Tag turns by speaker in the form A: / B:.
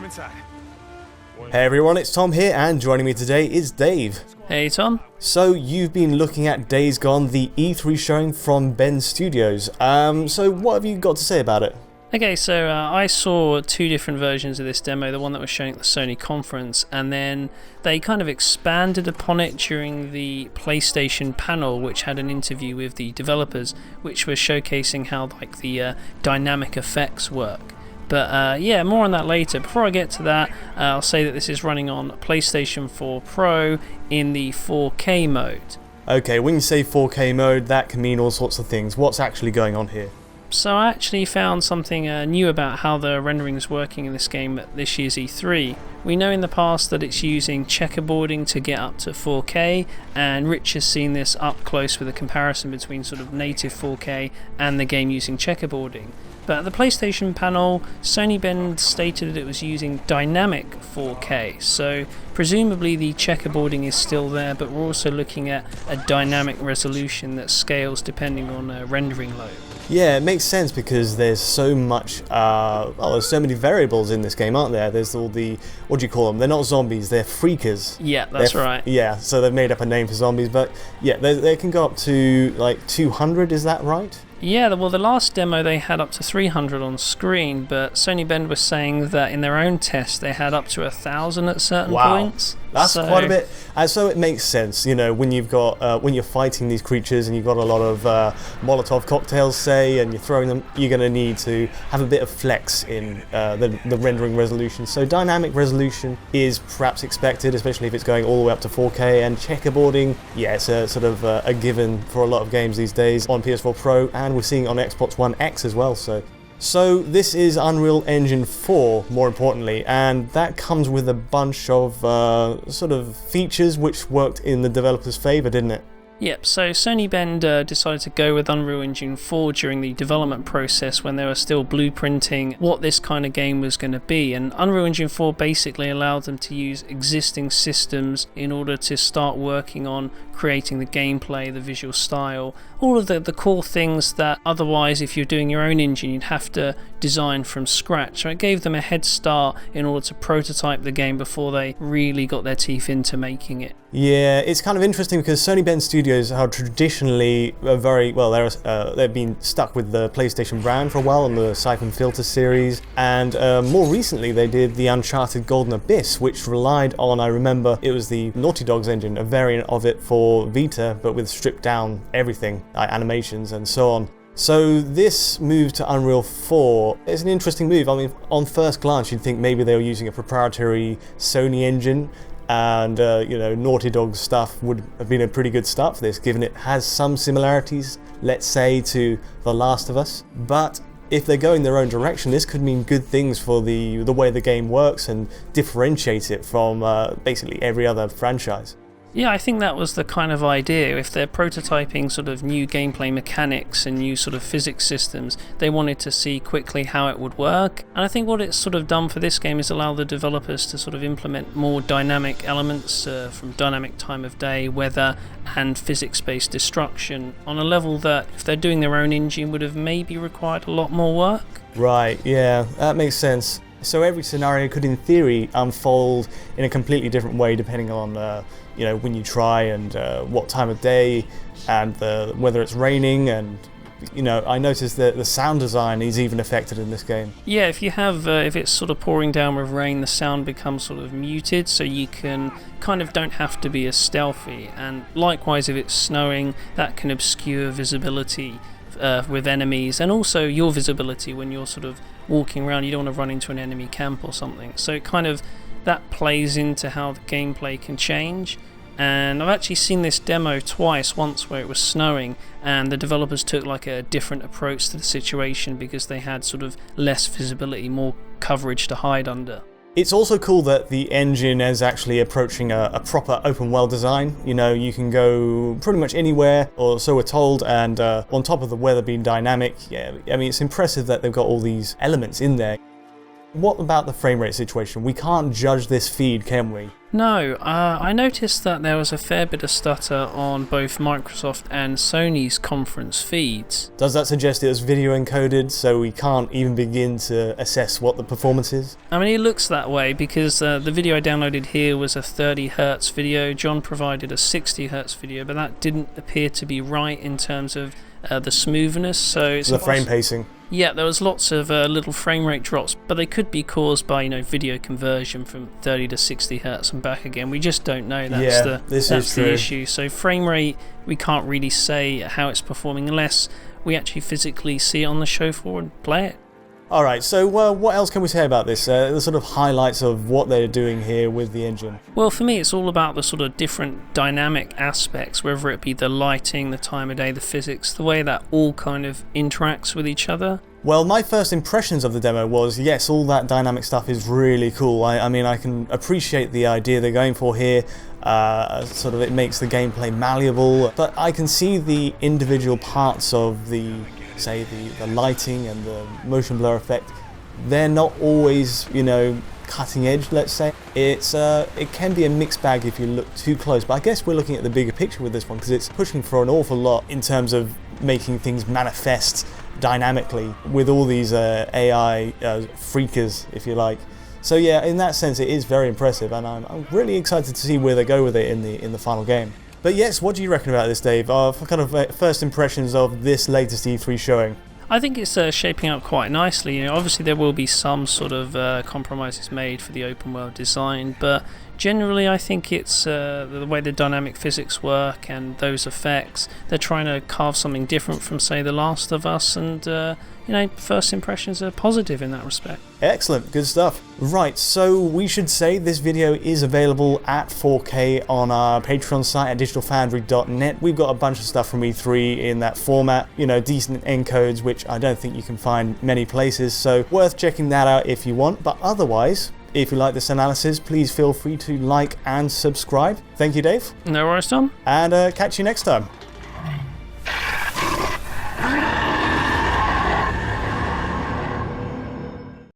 A: him inside.
B: Hey everyone, it's Tom here, and joining me today is Dave.
C: Hey Tom.
B: So you've been looking at Days Gone, the E3 showing from Bend Studios. So what have you got to say about it?
C: Okay, so I saw two different versions of this demo, the one that was shown at the Sony conference, and then they kind of expanded upon it during the PlayStation panel, which had an interview with the developers, which was showcasing how like the dynamic effects work. But yeah, more on that later. Before I get to that, I'll say that this is running on PlayStation 4 Pro in the 4K mode.
B: Okay, when you say 4K mode, that can mean all sorts of things. What's actually going on here?
C: So I actually found something new about how the rendering is working in this game at this year's E3. We know in the past that it's using checkerboarding to get up to 4K, and Rich has seen this up close with a comparison between sort of native 4K and the game using checkerboarding. But at the PlayStation panel, Sony Bend stated that it was using dynamic 4K, so presumably the checkerboarding is still there, but we're also looking at a dynamic resolution that scales depending on rendering load.
B: Yeah, it makes sense because there's so much, there's so many variables in this game, aren't there? There's all the, what do you call them? They're not zombies, they're freakers.
C: Yeah, that's right.
B: Yeah, so they've made up a name for zombies, but yeah, they can go up to like 200, is that right?
C: Yeah, well, the last demo they had up to 300 on screen, but Sony Bend was saying that in their own test they had up to 1,000 at certain points.
B: That's quite a bit. So it makes sense, you know, when you've got when you're fighting these creatures and you've got a lot of Molotov cocktails, say, and you're throwing them, you're going to need to have a bit of flex in the rendering resolution. So dynamic resolution is perhaps expected, especially if it's going all the way up to 4K. And checkerboarding, yeah, it's a sort of a given for a lot of games these days on PS4 Pro, and we're seeing it on Xbox One X as well. So this is Unreal Engine 4, more importantly, and that comes with a bunch of sort of features which worked in the developer's favour, didn't it?
C: Yep, so Sony Bend decided to go with Unreal Engine 4 during the development process when they were still blueprinting what this kind of game was going to be, and Unreal Engine 4 basically allowed them to use existing systems in order to start working on creating the gameplay, the visual style, all of the core things that otherwise if you're doing your own engine you'd have to design from scratch. So it gave them a head start in order to prototype the game before they really got their teeth into making it.
B: Yeah, it's kind of interesting because Sony Bend Studios are traditionally very well. They've been stuck with the PlayStation brand for a while on the Siphon Filter series, and more recently they did the Uncharted Golden Abyss, which relied on, I remember, it was the Naughty Dog's engine, a variant of it for Vita, but with stripped down everything, like animations and so on. So this move to Unreal 4 is an interesting move. I mean, on first glance you'd think maybe they were using a proprietary Sony engine, and you know, Naughty Dog stuff would have been a pretty good start for this, given it has some similarities, let's say, to The Last of Us. But if they're going their own direction, this could mean good things for the way the game works and differentiate it from basically every other franchise.
C: Yeah, I think that was the kind of idea. If they're prototyping sort of new gameplay mechanics and new sort of physics systems, they wanted to see quickly how it would work. And I think what it's sort of done for this game is allow the developers to sort of implement more dynamic elements from dynamic time of day, weather, and physics-based destruction on a level that, if they're doing their own engine, would have maybe required a lot more work.
B: Right, yeah, that makes sense. So every scenario could, in theory, unfold in a completely different way depending on, you know, when you try and what time of day and whether it's raining. And, you know, I noticed that the sound design is even affected in this game.
C: Yeah, if you have, if it's sort of pouring down with rain, the sound becomes sort of muted, so you can kind of don't have to be as stealthy. And likewise, if it's snowing, that can obscure visibility with enemies, and also your visibility when you're sort of walking around. You don't want to run into an enemy camp or something, so it kind of that plays into how the gameplay can change. And I've actually seen this demo twice, once where it was snowing and the developers took like a different approach to the situation because they had sort of less visibility, more coverage to hide under.
B: It's also cool that the engine is actually approaching a proper open world design. You know, you can go pretty much anywhere, or so we're told, and on top of the weather being dynamic, yeah, I mean, it's impressive that they've got all these elements in there. What about the frame rate situation? We can't judge this feed, can we?
C: No, I noticed that there was a fair bit of stutter on both Microsoft and Sony's conference feeds.
B: Does that suggest it was video encoded, so we can't even begin to assess what the performance is?
C: I mean, it looks that way because the video I downloaded here was a 30Hz video. John provided a 60Hz video, but that didn't appear to be right in terms of the smoothness. So it's
B: the frame pacing.
C: Yeah, there was lots of little frame rate drops, but they could be caused by video conversion from 30 to 60 Hz and back again. We just don't know. That's the issue. So frame rate, we can't really say how it's performing unless we actually physically see it on the show floor and play it.
B: Alright, so what else can we say about this? The sort of highlights of what they're doing here with the engine.
C: Well, for me, it's all about the sort of different dynamic aspects, whether it be the lighting, the time of day, the physics, the way that all kind of interacts with each other.
B: Well, my first impressions of the demo was, yes, all that dynamic stuff is really cool. I mean, I can appreciate the idea they're going for here. Sort of it makes the gameplay malleable, but I can see the individual parts of the lighting and the motion blur effect. They're not always, cutting edge, let's say. It can be a mixed bag if you look too close, but I guess we're looking at the bigger picture with this one because it's pushing for an awful lot in terms of making things manifest dynamically with all these AI freakers, if you like. So yeah, in that sense it is very impressive, and I'm really excited to see where they go with it in the final game. But yes, what do you reckon about this, Dave? Kind of first impressions of this latest E3 showing?
C: I think it's shaping up quite nicely. Obviously there will be some sort of compromises made for the open world design, but generally I think it's the way the dynamic physics work and those effects. They're trying to carve something different from, say, The Last of Us, and first impressions are positive in that respect.
B: Excellent, good stuff. Right, so we should say this video is available at 4K on our Patreon site at digitalfoundry.net. We've got a bunch of stuff from E3 in that format, decent encodes, which I don't think you can find many places, so worth checking that out if you want. But otherwise, if you like this analysis, please feel free to like and subscribe. Thank you, Dave.
C: No worries, Tom.
B: And catch you next time.